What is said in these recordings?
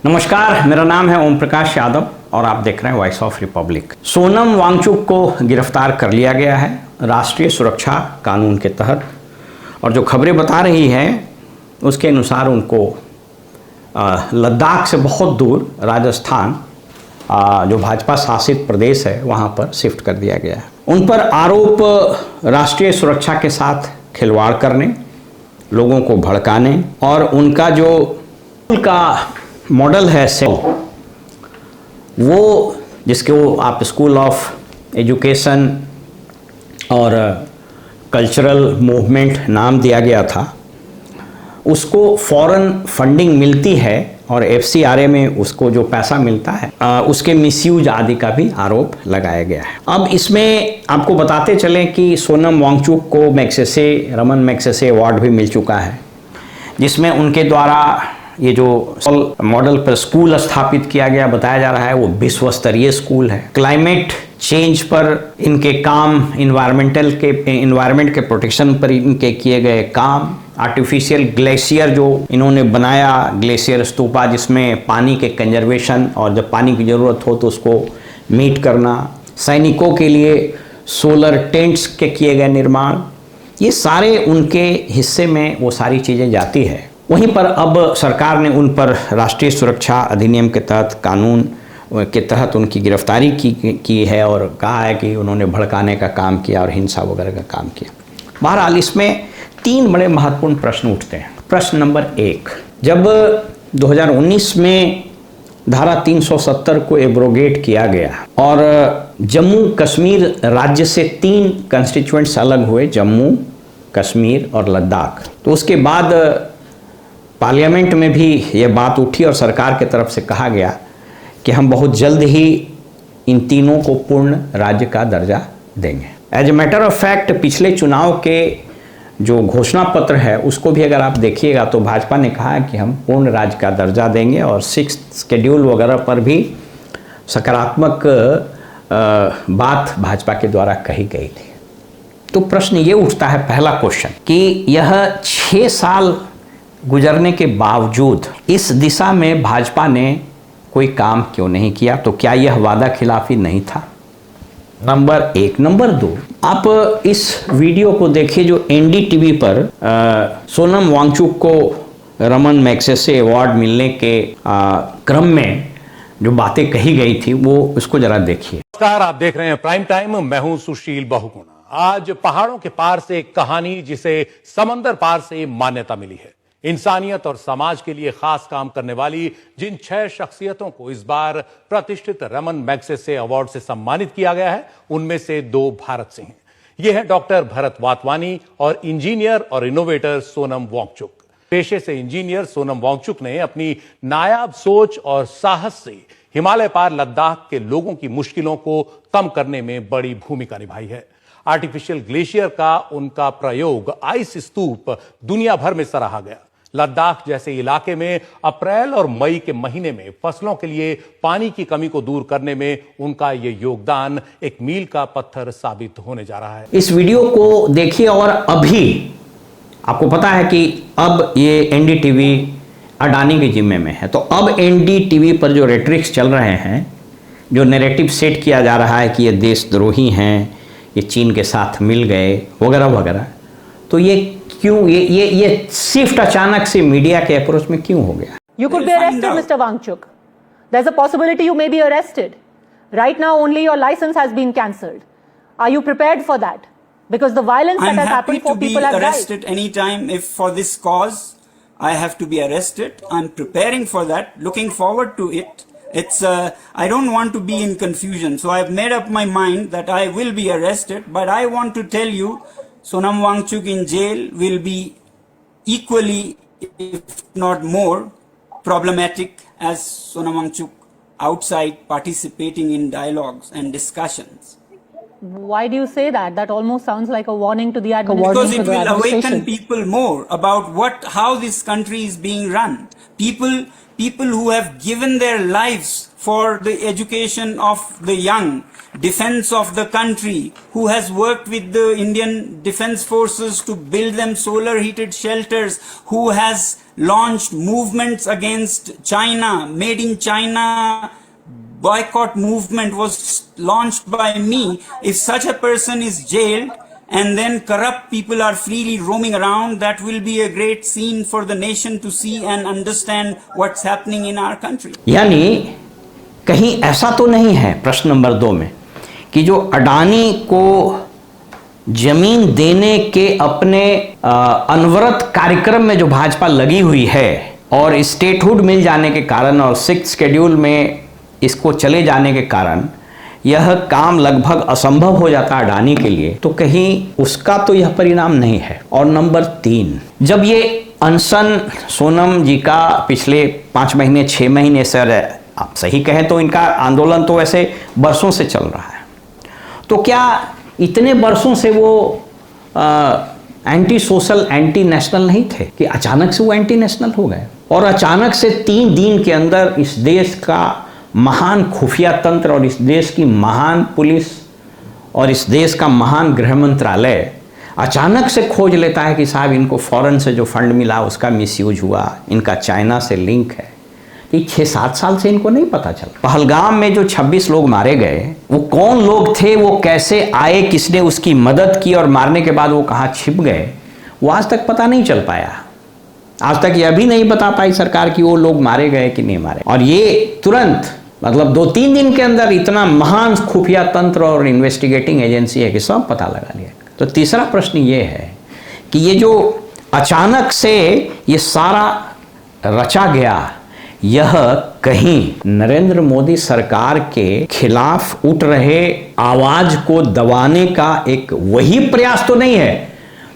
नमस्कार, मेरा नाम है ओम प्रकाश यादव और आप देख रहे हैं voice of republic. Sonam Wangchuk को गिरफ्तार कर लिया गया है राष्ट्रीय सुरक्षा कानून के तहत, और जो खबरें बता रही हैं उसके अनुसार उनको लद्दाख से बहुत दूर राजस्थान, जो भाजपा शासित प्रदेश है, वहाँ पर शिफ्ट कर दिया गया है। उन पर आरोप राष्ट्रीय सुरक्षा के साथ खिलवाड़ करने, लोगों को भड़काने, और उनका जो का मॉडल है वो जिसके आप स्कूल ऑफ एजुकेशन और कल्चरल मूवमेंट नाम दिया गया था, उसको फॉरेन फंडिंग मिलती है और एफसीआरए में उसको जो पैसा मिलता है उसके मिसयूज आदि का भी आरोप लगाया गया है। अब इसमें आपको बताते चलें कि सोनम वांगचुक को मैग्सेसे, रमन मैग्सेसे अवार्ड भी मिल चुका है, जिसमें उनके द्वारा ये जो मॉडल पर स्कूल स्थापित किया गया बताया जा रहा है वो विश्व स्तरीय स्कूल है। क्लाइमेट चेंज पर इनके काम, इन्वायरमेंट के प्रोटेक्शन पर इनके किए गए काम, आर्टिफिशियल ग्लेशियर जो इन्होंने बनाया, ग्लेशियर स्तूपा, जिसमें पानी के कंजर्वेशन और जब पानी की ज़रूरत हो तो उसको मीट करना, सैनिकों के लिए सोलर टेंट्स के किए गए निर्माण, ये सारे उनके हिस्से में वो सारी चीज़ें जाती है। वहीं पर अब सरकार ने उन पर राष्ट्रीय सुरक्षा अधिनियम के तहत, कानून के तहत उनकी गिरफ्तारी की है और कहा है कि उन्होंने भड़काने का काम किया और हिंसा वगैरह का काम किया। बहरहाल इसमें 3 बड़े महत्वपूर्ण प्रश्न उठते हैं। प्रश्न नंबर 1, जब 2019 में धारा 370 को एब्रोगेट किया गया और जम्मू कश्मीर राज्य से 3 कंस्टिट्यूएंट्स अलग हुए, जम्मू, कश्मीर और लद्दाख, तो उसके बाद पार्लियामेंट में भी ये बात उठी और सरकार की तरफ से कहा गया कि हम बहुत जल्द ही इन तीनों को पूर्ण राज्य का दर्जा देंगे। As a matter of fact, पिछले चुनाव के जो घोषणा पत्र है उसको भी अगर आप देखिएगा तो भाजपा ने कहा है कि हम पूर्ण राज्य का दर्जा देंगे, और 6th शेड्यूल वगैरह पर भी सकारात्मक बात भाजपा के द्वारा कही गई थी। तो प्रश्न ये उठता है, पहला क्वेश्चन, कि यह 6 साल गुजरने के बावजूद इस दिशा में भाजपा ने कोई काम क्यों नहीं किया? तो क्या यह वादा खिलाफी नहीं था? नंबर 1। नंबर 2, आप इस वीडियो को देखिए जो एनडीटीवी पर सोनम वांगचुक को रमन मैग्सेसे अवार्ड मिलने के क्रम में जो बातें कही गई थी वो उसको जरा देखिए। नमस्कार, आप देख रहे हैं प्राइम टाइम, मैं हूं सुशील बहुगुणा। आज पहाड़ों के पार से एक कहानी जिसे समंदर पार से मान्यता मिली है। इंसानियत और समाज के लिए खास काम करने वाली जिन 6 शख्सियतों को इस बार प्रतिष्ठित रमन मैग्सेसे अवार्ड से सम्मानित किया गया है, उनमें से 2 भारत से हैं। ये हैं डॉक्टर भरत वातवानी और इंजीनियर और इनोवेटर सोनम वांगचुक। पेशे से इंजीनियर सोनम वांगचुक ने अपनी नायाब सोच और साहस से हिमालय पार लद्दाख के लोगों की मुश्किलों को कम करने में बड़ी भूमिका निभाई है। आर्टिफिशियल ग्लेशियर का उनका प्रयोग, आइस स्तूप, दुनिया भर में सराहा गया। लद्दाख जैसे इलाके में अप्रैल और मई के महीने में फसलों के लिए पानी की कमी को दूर करने में उनका ये योगदान एक मील का पत्थर साबित होने जा रहा है। इस वीडियो को देखिए, और अभी आपको पता है कि अब ये एनडीटीवी अडानी के जिम्मे में है, तो अब एनडीटीवी पर जो रेट्रिक्स चल रहे हैं, जो नैरेटिव सेट किया जा रहा है कि ये देशद्रोही हैं, ये चीन के साथ मिल गए वगैरह वगैरह, तो ये क्यों, ये शिफ्ट अचानक से मीडिया के अप्रोच में क्यों हो गया? You could be arrested, Mr. Wangchuk. There's a possibility you may be arrested. Right now, only your license has been cancelled. Are you prepared for that? Because the violence that has happened, 4 people have died. I'm happy to be arrested anytime if for this cause I have to be arrested. I'm preparing for that, looking forward to it. I don't want to be in confusion. So I've made up my mind that I will be arrested, but I want to tell you, Sonam Wangchuk in jail will be equally, if not more, problematic as Sonam Wangchuk outside participating in dialogues and discussions. Why do you say that? That almost sounds like a warning to the administration. Because it will awaken people more about how this country is being run. People who have given their lives for the education of the young, defense of the country, who has worked with the Indian Defence Forces to build them solar heated shelters, who has launched movements against China, made in China boycott movement was launched by me. If such a person is jailed and then corrupt people are freely roaming around, that will be a great scene for the nation to see and understand what's happening in our country. यानी कहीं ऐसा तो नहीं है प्रश्न number 2 में कि जो अडानी को जमीन देने के अपने अनवरत कार्यक्रम में जो भाजपा लगी हुई है और स्टेटहुड मिल जाने के कारण और 6th शेड्यूल में इसको चले जाने के कारण यह काम लगभग असंभव हो जाता है अडानी के लिए, तो कहीं उसका तो यह परिणाम नहीं है। और नंबर 3, जब ये अनशन सोनम जी का पिछले 5 महीने 6 महीने से, आप सही कहें तो इनका आंदोलन तो वैसे बरसों से चल रहा है, तो क्या इतने बरसों से वो एंटी सोशल एंटी नेशनल नहीं थे कि अचानक से वो एंटी नेशनल हो गए? और अचानक से 3 दिन के अंदर इस देश का महान खुफिया तंत्र और इस देश की महान पुलिस और इस देश का महान गृह मंत्रालय अचानक से खोज लेता है कि साहब इनको फॉरेन से जो फंड मिला उसका मिसयूज हुआ, इनका चाइना से लिंक है। ये 6-7 साल से इनको नहीं पता चला। पहलगाम में जो 26 लोग मारे गए वो कौन लोग थे, वो कैसे आए, किसने उसकी मदद की और मारने के बाद वो कहाँ छिप गए, वो आज तक पता नहीं चल पाया। आज तक यह भी नहीं बता पाई सरकार कि वो लोग मारे गए कि नहीं मारे। और ये तुरंत मतलब 2-3 दिन के अंदर इतना महान खुफिया तंत्र और इन्वेस्टिगेटिंग एजेंसी है कि सब पता लगा लिया। तो तीसरा प्रश्न ये है कि ये जो अचानक से ये सारा रचा गया, यह कहीं नरेंद्र मोदी सरकार के खिलाफ उठ रहे आवाज को दबाने का एक वही प्रयास तो नहीं है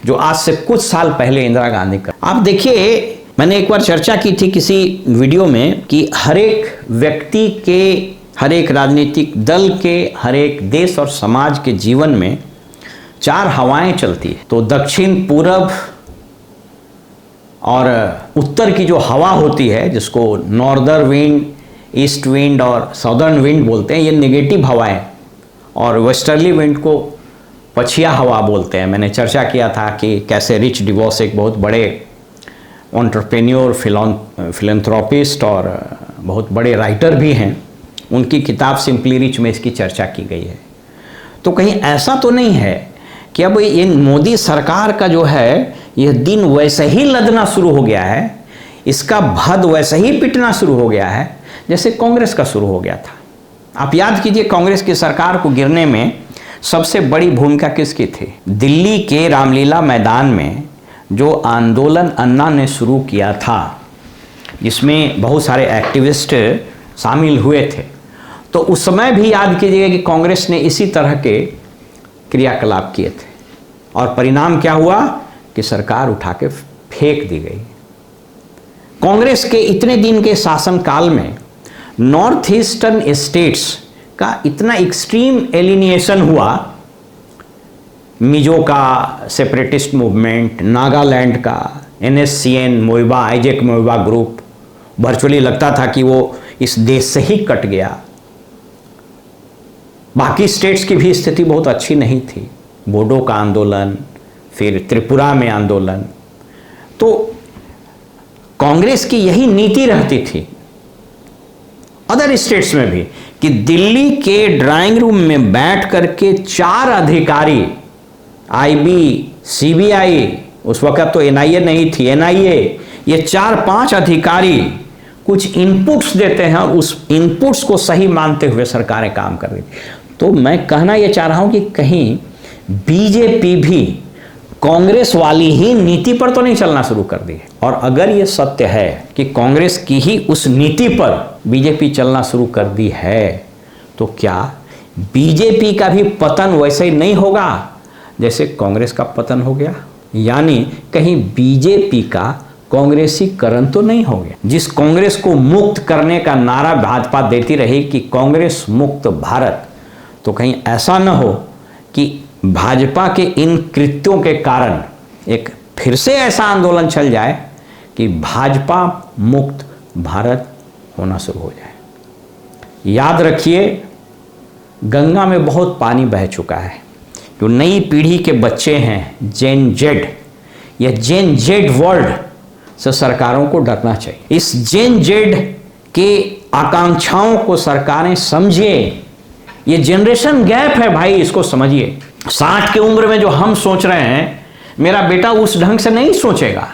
जो आज से कुछ साल पहले इंदिरा गांधी का। आप देखिए, मैंने एक बार चर्चा की थी किसी वीडियो में कि हर एक व्यक्ति के, हर एक राजनीतिक दल के, हर एक देश और समाज के जीवन में 4 हवाएं चलती है। तो दक्षिण, पूरब और उत्तर की जो हवा होती है जिसको नॉर्दर्न विंड, ईस्ट विंड और साउदर्न विंड बोलते हैं, ये नेगेटिव हवाएं, और वेस्टर्ली विंड को पछिया हवा बोलते हैं। मैंने चर्चा किया था कि कैसे रिच डिवॉस एक बहुत बड़े एंटरप्रेन्योर, फिलैंथ्रोपिस्ट और बहुत बड़े राइटर भी हैं, उनकी किताब सिंपली रिच में इसकी चर्चा की गई है। तो कहीं ऐसा तो नहीं है कि अब ये मोदी सरकार का जो है यह दिन वैसे ही लदना शुरू हो गया है, इसका भद वैसे ही पिटना शुरू हो गया है जैसे कांग्रेस का शुरू हो गया था। आप याद कीजिए, कांग्रेस की सरकार को गिरने में सबसे बड़ी भूमिका किसकी थी? दिल्ली के रामलीला मैदान में जो आंदोलन अन्ना ने शुरू किया था, जिसमें बहुत सारे एक्टिविस्ट शामिल हुए थे, तो उस समय भी याद कीजिएगा कि कांग्रेस ने इसी तरह के क्रियाकलाप किए थे और परिणाम क्या हुआ कि सरकार उठा के फेंक दी गई। कांग्रेस के इतने दिन के शासनकाल में नॉर्थ ईस्टर्न स्टेट्स का इतना एक्सट्रीम एलिनिएशन हुआ, मिजो का सेपरेटिस्ट मूवमेंट, नागालैंड का NSCN, मोइबा, आइजैक मोइबा ग्रुप, वर्चुअली लगता था कि वो इस देश से ही कट गया। बाकी स्टेट्स की भी स्थिति बहुत अच्छी नहीं थी, बोडो का आंदोलन, फिर त्रिपुरा में आंदोलन। तो कांग्रेस की यही नीति रहती थी अदर स्टेट्स में भी कि दिल्ली के ड्राइंग रूम में बैठ करके 4 अधिकारी, IB, CBI, उस वक्त तो NIA नहीं थी, NIA, ये 4-5 अधिकारी कुछ इनपुट्स देते हैं और उस इनपुट्स को सही मानते हुए सरकारें काम कर रही थी। तो मैं कहना ये चाह रहा हूं कि कहीं बीजेपी भी कांग्रेस वाली ही नीति पर तो नहीं चलना शुरू कर दी है। और अगर ये सत्य है कि कांग्रेस की ही उस नीति पर बीजेपी चलना शुरू कर दी है, तो क्या बीजेपी का भी पतन वैसे ही नहीं होगा जैसे कांग्रेस का पतन हो गया? यानी कहीं बीजेपी का कांग्रेसीकरण तो नहीं हो गया? जिस कांग्रेस को मुक्त करने का नारा भाजपा देती रही कि कांग्रेस मुक्त भारत, तो कहीं ऐसा न हो कि भाजपा के इन कृत्यों के कारण एक फिर से ऐसा आंदोलन चल जाए कि भाजपा मुक्त भारत होना शुरू हो जाए। याद रखिए, गंगा में बहुत पानी बह चुका है। जो नई पीढ़ी के बच्चे हैं जेन जेड, यह जेन जेड वर्ड से सरकारों को डरना चाहिए। इस जेन जेड के आकांक्षाओं को सरकारें समझिए। ये जनरेशन गैप है भाई, इसको समझिए। 60 की उम्र में जो हम सोच रहे हैं, मेरा बेटा उस ढंग से नहीं सोचेगा।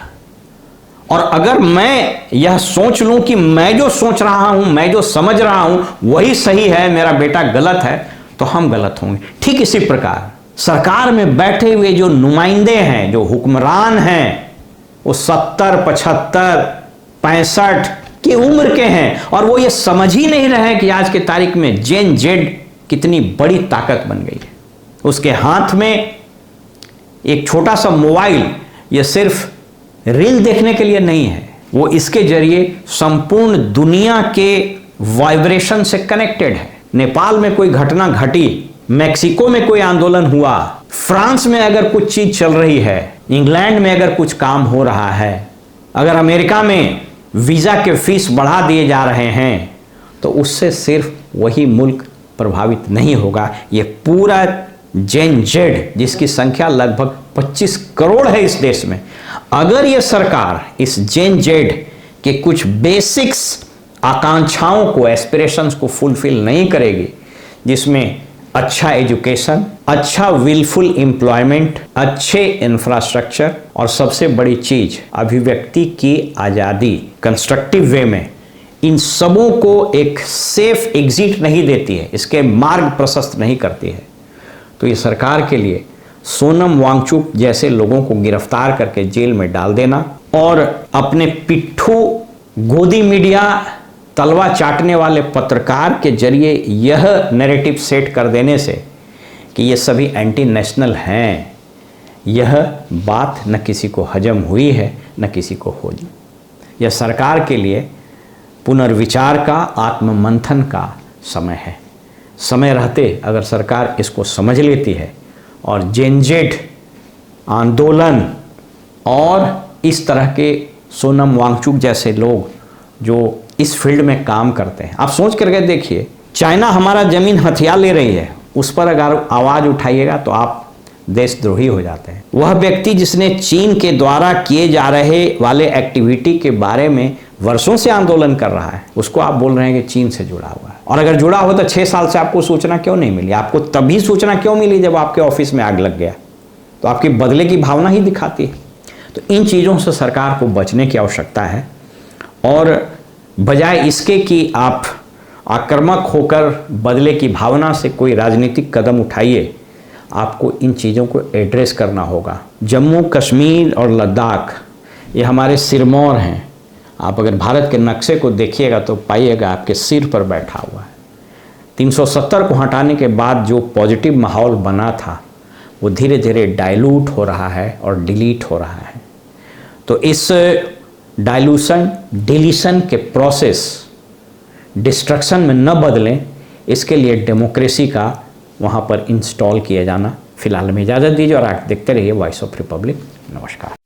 और अगर मैं यह सोच लूं कि मैं जो सोच रहा हूं, मैं जो समझ रहा हूं वही सही है, मेरा बेटा गलत है, तो हम गलत होंगे। ठीक इसी प्रकार सरकार में बैठे हुए जो नुमाइंदे हैं, जो हुक्मरान हैं, वो 70, 75, 65 की उम्र के हैं और वो ये समझ ही नहीं रहे कि आज के तारीख में जेन जेड कितनी बड़ी ताकत बन गई है। उसके हाथ में एक छोटा सा मोबाइल, ये सिर्फ रील देखने के लिए नहीं है, वो इसके जरिए संपूर्ण दुनिया के वाइब्रेशन से कनेक्टेड है। नेपाल में कोई घटना घटी, मैक्सिको में कोई आंदोलन हुआ, फ्रांस में अगर कुछ चीज चल रही है, इंग्लैंड में अगर कुछ काम हो रहा है, अगर अमेरिका में वीजा के फीस बढ़ा दिए जा रहे हैं, तो उससे सिर्फ वही मुल्क प्रभावित नहीं होगा। ये पूरा जेन जेड, जिसकी संख्या लगभग 25 करोड़ है इस देश में, अगर ये सरकार इस जेन जेड के कुछ बेसिक्स आकांक्षाओं को, एस्पिरेशंस को फुलफिल नहीं करेगी, जिसमें अच्छा एजुकेशन, अच्छा विलफुल एम्प्लॉयमेंट, अच्छे इंफ्रास्ट्रक्चर और सबसे बड़ी चीज अभिव्यक्ति की आज़ादी कंस्ट्रक्टिव वे में, इन सबों को एक सेफ एग्जिट नहीं देती है, इसके मार्ग प्रशस्त नहीं करती है, तो ये सरकार के लिए सोनम वांगचुक जैसे लोगों को गिरफ्तार करके जेल में डाल देना और अपने पिट्ठू गोदी मीडिया तलवा चाटने वाले पत्रकार के जरिए यह नैरेटिव सेट कर देने से कि ये सभी एंटी नेशनल हैं, यह बात न किसी को हजम हुई है न किसी को होगी। यह सरकार के लिए पुनर्विचार का, आत्ममंथन का समय है। समय रहते अगर सरकार इसको समझ लेती है और जेन जेड आंदोलन और इस तरह के सोनम वांगचुक जैसे लोग जो इस फील्ड में काम करते हैं, आप सोच करके देखिए, चाइना हमारा जमीन हथियार ले रही है, उस पर अगर आवाज़ उठाइएगा तो आप देशद्रोही हो जाते हैं। वह व्यक्ति जिसने चीन के द्वारा किए जा रहे वाले एक्टिविटी के बारे में वर्षों से आंदोलन कर रहा है, उसको आप बोल रहे हैं कि चीन से जुड़ा हुआ है। और अगर जुड़ा हो तो 6 साल से आपको सूचना क्यों नहीं मिली? आपको तभी सूचना क्यों मिली जब आपके ऑफिस में आग लग गया? तो आपकी बदले की भावना ही दिखाती है। तो इन चीज़ों से सरकार को बचने की आवश्यकता है और बजाय इसके कि आप आक्रामक होकर बदले की भावना से कोई राजनीतिक कदम उठाइए, आपको इन चीज़ों को एड्रेस करना होगा। जम्मू कश्मीर और लद्दाख ये हमारे सिरमौर हैं। आप अगर भारत के नक्शे को देखिएगा तो पाइएगा आपके सिर पर बैठा हुआ है। 370 को हटाने के बाद जो पॉजिटिव माहौल बना था वो धीरे धीरे डाइल्यूट हो रहा है और डिलीट हो रहा है। तो इस डाइल्यूशन डिलीशन के प्रोसेस डिस्ट्रक्शन में न बदलें, इसके लिए डेमोक्रेसी का वहाँ पर इंस्टॉल किया जाना। फिलहाल में इजाज़त दीजिए और आप देखते रहिए वॉइस ऑफ रिपब्लिक। नमस्कार।